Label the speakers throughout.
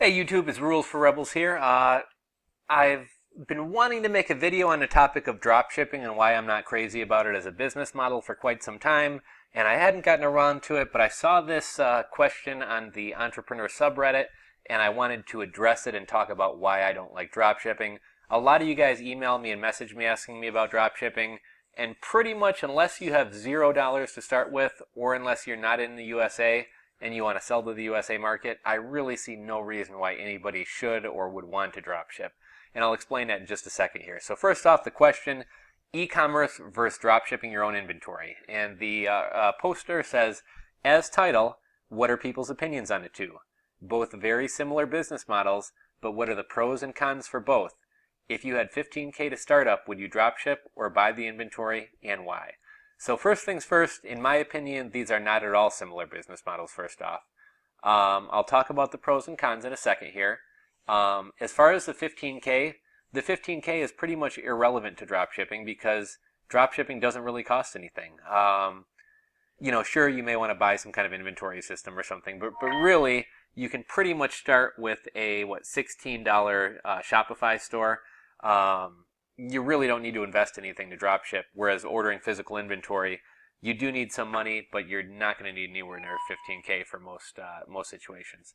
Speaker 1: Hey YouTube, it's Rules for Rebels here. I've been wanting to make a video on the topic of dropshipping and why I'm not crazy about it as a business model for quite some time, and I hadn't gotten around to it, but I saw this question on the entrepreneur subreddit, and I wanted to address it and talk about why I don't like dropshipping. A lot of you guys email me and message me asking me about dropshipping, and pretty much unless you have $0 to start with, or unless you're not in the USA, and you want to sell to the USA market, I really see no reason why anybody should or would want to dropship. And I'll explain that in just a second here. So first off, the question, e-commerce versus dropshipping your own inventory. And the poster says, as title, what are people's opinions on the two? Both very similar business models, but what are the pros and cons for both? If you had $15K to start up, would you dropship or buy the inventory, and why? So first things first, in my opinion, these are not at all similar business models, first off. I'll talk about the pros and cons in a second here. As far as the 15K is pretty much irrelevant to dropshipping because dropshipping doesn't really cost anything. Sure, you may want to buy some kind of inventory system or something, but really, you can pretty much start with a, $16 Shopify store. You really don't need to invest anything to dropship, whereas ordering physical inventory, you do need some money, but you're not going to need anywhere near 15K for most situations.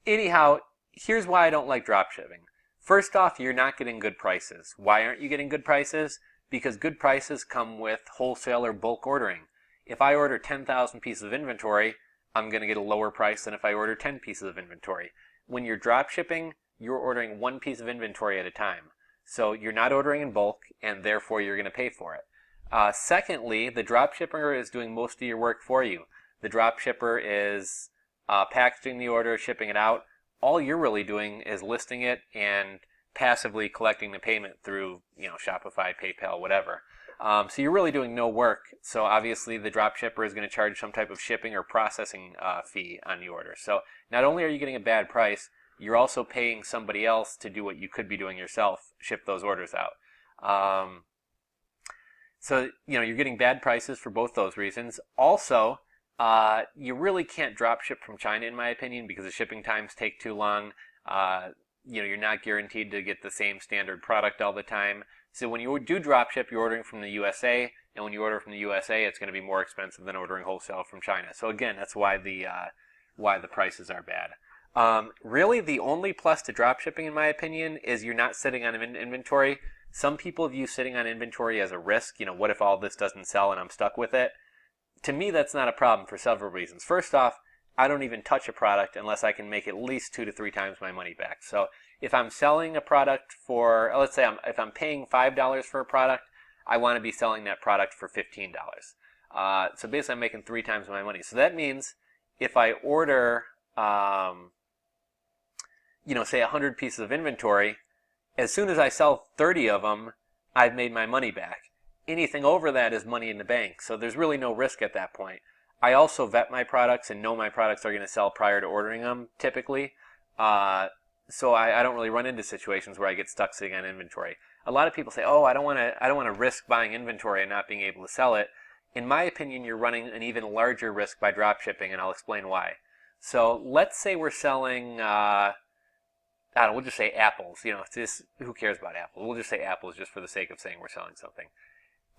Speaker 1: Anyhow, here's why I don't like dropshipping. First off, you're not getting good prices. Why aren't you getting good prices? Because good prices come with wholesale or bulk ordering. If I order 10,000 pieces of inventory, I'm going to get a lower price than if I order 10 pieces of inventory. When you're dropshipping, you're ordering one piece of inventory at a time. So you're not ordering in bulk, and therefore you're going to pay for it. Secondly, the dropshipper is doing most of your work for you. The dropshipper is packaging the order, shipping it out. All you're really doing is listing it and passively collecting the payment through, Shopify, PayPal, whatever. So you're really doing no work. So obviously the dropshipper is going to charge some type of shipping or processing fee on the order. So not only are you getting a bad price, you're also paying somebody else to do what you could be doing yourself, ship those orders out. So, you're getting bad prices for both those reasons. Also, you really can't drop ship from China, in my opinion, because the shipping times take too long. You're not guaranteed to get the same standard product all the time. So when you do drop ship, you're ordering from the USA, and when you order from the USA, it's going to be more expensive than ordering wholesale from China. So again, that's why the prices are bad. Really, the only plus to dropshipping, in my opinion, is you're not sitting on inventory. Some people view sitting on inventory as a risk. What if all this doesn't sell and I'm stuck with it? To me, that's not a problem for several reasons. First off, I don't even touch a product unless I can make at least 2 to 3 times my money back. So if I'm selling a product for, let's say if I'm paying $5 for a product, I want to be selling that product for $15. So basically, I'm making 3 times my money. So that means if I order say 100 pieces of inventory, as soon as I sell 30 of them, I've made my money back. Anything over that is money in the bank, so there's really no risk at that point. I also vet my products and know my products are going to sell prior to ordering them, typically. So I don't really run into situations where I get stuck sitting on inventory. A lot of people say, oh, I don't want to risk buying inventory and not being able to sell it. In my opinion, you're running an even larger risk by dropshipping, and I'll explain why. So let's say we're selling, we'll just say apples. Who cares about apples? We'll just say apples just for the sake of saying we're selling something.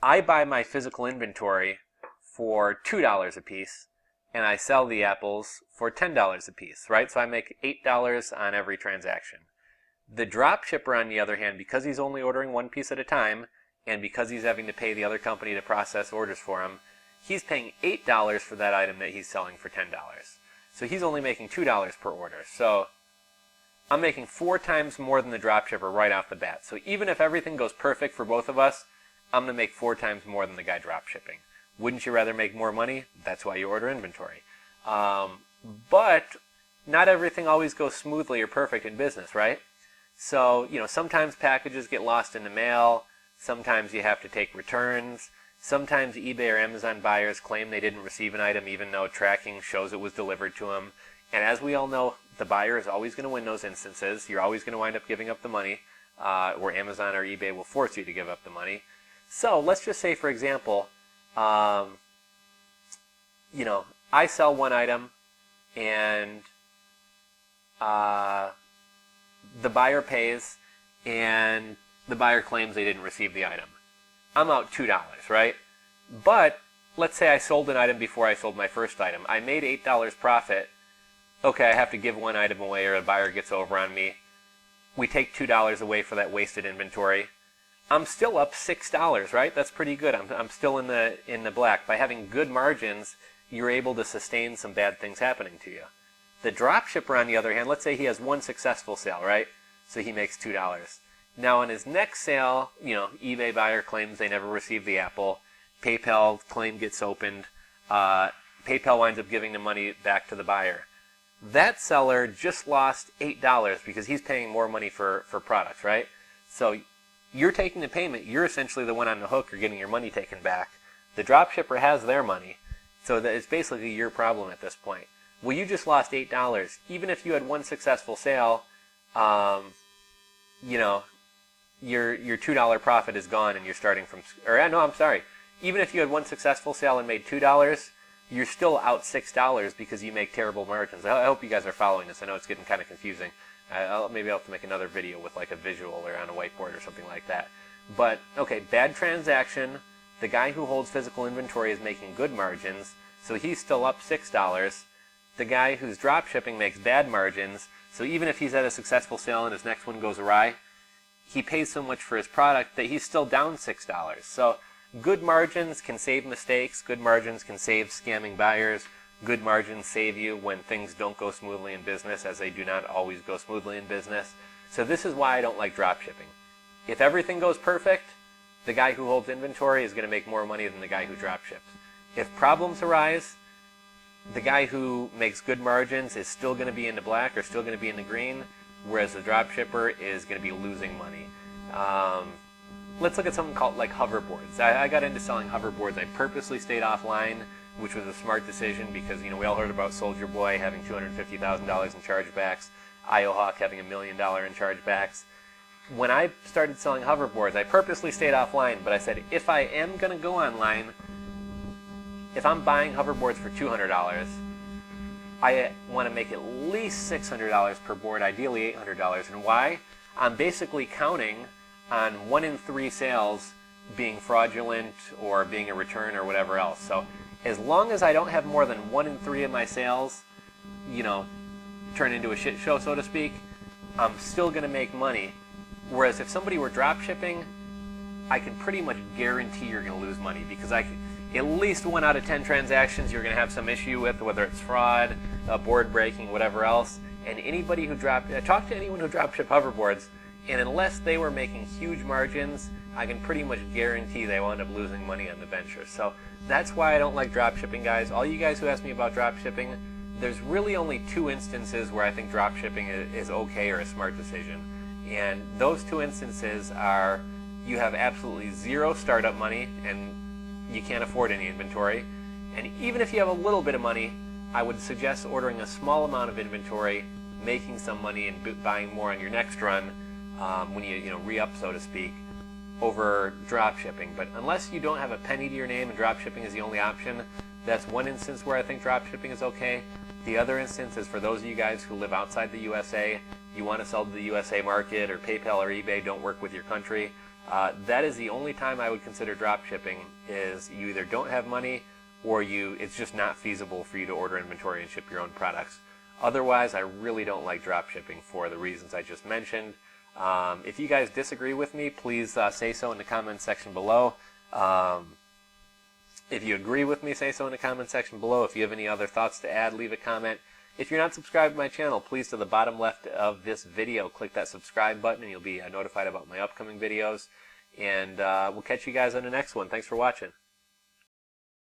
Speaker 1: I buy my physical inventory for $2 a piece, and I sell the apples for $10 a piece, right? So I make $8 on every transaction. The dropshipper, on the other hand, because he's only ordering one piece at a time, and because he's having to pay the other company to process orders for him, he's paying $8 for that item that he's selling for $10. So he's only making $2 per order. So I'm making 4 times more than the dropshipper right off the bat. So even if everything goes perfect for both of us, I'm going to make 4 times more than the guy dropshipping. Wouldn't you rather make more money? That's why you order inventory. But not everything always goes smoothly or perfect in business, right? So, sometimes packages get lost in the mail. Sometimes you have to take returns. Sometimes eBay or Amazon buyers claim they didn't receive an item even though tracking shows it was delivered to them. And as we all know, the buyer is always going to win those instances. You're always going to wind up giving up the money, or Amazon or eBay will force you to give up the money. So let's just say, for example, I sell one item and the buyer pays, and the buyer claims they didn't receive the item. I'm out $2, right? But let's say I sold an item before I sold my first item. I made $8 profit. Okay, I have to give one item away or a buyer gets over on me. We take $2 away for that wasted inventory. I'm still up $6, right? That's pretty good. I'm still in the black. By having good margins, you're able to sustain some bad things happening to you. The dropshipper, on the other hand, let's say he has one successful sale, right? So he makes $2. Now on his next sale, eBay buyer claims they never received the apple. PayPal claim gets opened. PayPal winds up giving the money back to the buyer. That seller just lost $8 because he's paying more money for products, right? So you're taking the payment. You're essentially the one on the hook. You're getting your money taken back. The dropshipper has their money. So that it's basically your problem at this point. Well, you just lost $8. Even if you had one successful sale, your $2 profit is gone and you're starting from, even if you had one successful sale and made $2, you're still out $6 because you make terrible margins. I hope you guys are following this. I know it's getting kind of confusing. Maybe I'll have to make another video with like a visual or on a whiteboard or something like that. But, okay, bad transaction. The guy who holds physical inventory is making good margins, so he's still up $6. The guy who's drop shipping makes bad margins, so even if he's at a successful sale and his next one goes awry, he pays so much for his product that he's still down $6. So good margins can save mistakes. Good margins can save scamming buyers. Good margins save you when things don't go smoothly in business, as they do not always go smoothly in business. So this is why I don't like drop shipping. If everything goes perfect, the guy who holds inventory is going to make more money than the guy who drop ships. If problems arise, the guy who makes good margins is still going to be in the black or still going to be in the green, whereas the drop shipper is going to be losing money. Let's look at something called like hoverboards. I got into selling hoverboards. I purposely stayed offline, which was a smart decision because, we all heard about Soldier Boy having $250,000 in chargebacks, IOHawk having $1 million in chargebacks. When I started selling hoverboards, I purposely stayed offline, but I said, if I am going to go online, if I'm buying hoverboards for $200, I want to make at least $600 per board, ideally $800. And why? I'm basically counting on 1 in 3 sales being fraudulent or being a return or whatever else. So as long as I don't have more than 1 in 3 of my sales, turn into a shit show, so to speak, I'm still going to make money. Whereas if somebody were drop shipping, I can pretty much guarantee you're going to lose money because at least 1 out of 10 transactions you're going to have some issue with, whether it's fraud, board breaking, whatever else. And anybody who talk to anyone who drop ship hoverboards, and unless they were making huge margins, I can pretty much guarantee they will end up losing money on the venture. So that's why I don't like drop shipping, guys. All you guys who ask me about drop shipping, there's really only 2 instances where I think drop shipping is okay or a smart decision. And those 2 instances are you have absolutely 0 startup money and you can't afford any inventory. And even if you have a little bit of money, I would suggest ordering a small amount of inventory, making some money and buying more on your next run when you re-up, so to speak, over drop shipping. But unless you don't have a penny to your name and drop shipping is the only option, that's one instance where I think drop shipping is okay. The other instance is for those of you guys who live outside the USA, you want to sell to the USA market, or PayPal or eBay don't work with your country. That is the only time I would consider drop shipping, is you either don't have money or it's just not feasible for you to order inventory and ship your own products. Otherwise, I really don't like drop shipping for the reasons I just mentioned. If you guys disagree with me, please say so in the comments section below. If you agree with me, say so in the comment section below. If you have any other thoughts to add, leave a comment. If you're not subscribed to my channel, please, to the bottom left of this video, click that subscribe button and you'll be notified about my upcoming videos. And we'll catch you guys on the next one. Thanks for watching.